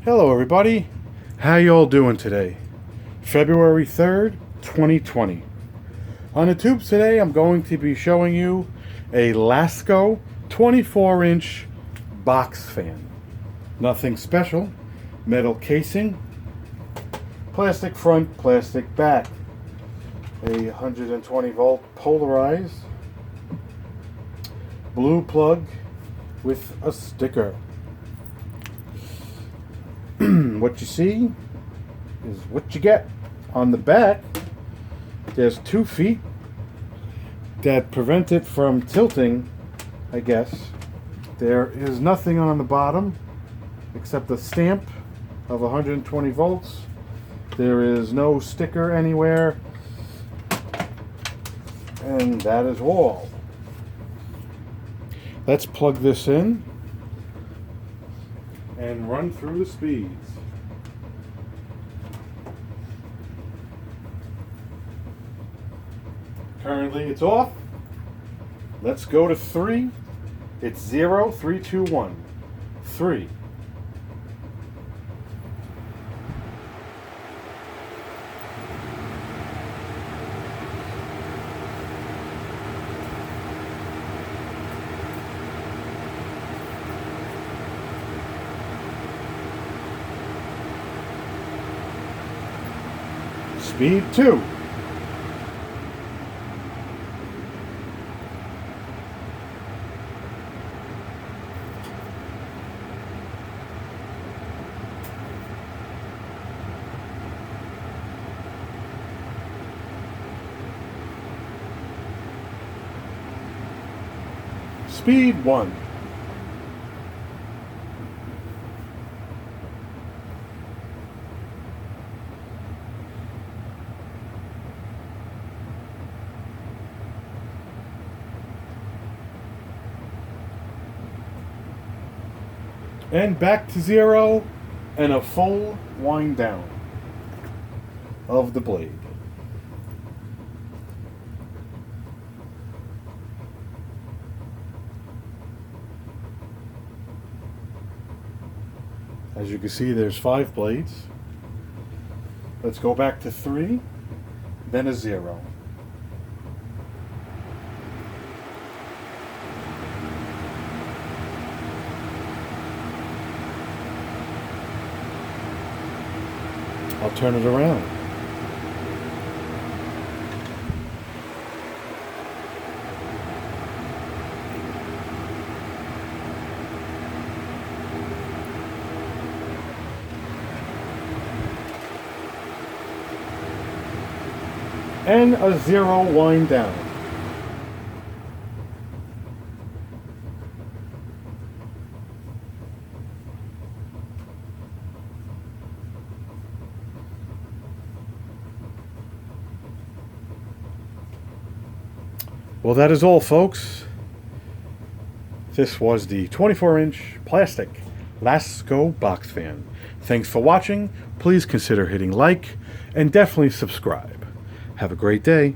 Hello everybody, how you all doing today? February 3rd, 2020. On the tubes today I'm going to be showing you a Lasko 24-inch box fan. Nothing special, metal casing, plastic front, plastic back, a 120 volt polarized blue plug with a sticker. What you see is what you get. On the back, there's 2 feet that prevent it from tilting, I guess. There is nothing on the bottom except the stamp of 120 volts. There is no sticker anywhere. And that is all. Let's plug this in and run through the speeds. Currently it's off. Let's go to 3. It's 0, 3, 2, 1. 3. Speed 2. Speed 1. And back to 0 and a full wind down of the blade. As you can see, there's 5 blades. Let's go back to 3, then a 0. I'll turn it around. And a 0 wind down. Well, that is all, folks. This was the 24-inch plastic Lasko box fan. Thanks for watching. Please consider hitting like and definitely subscribe. Have a great day.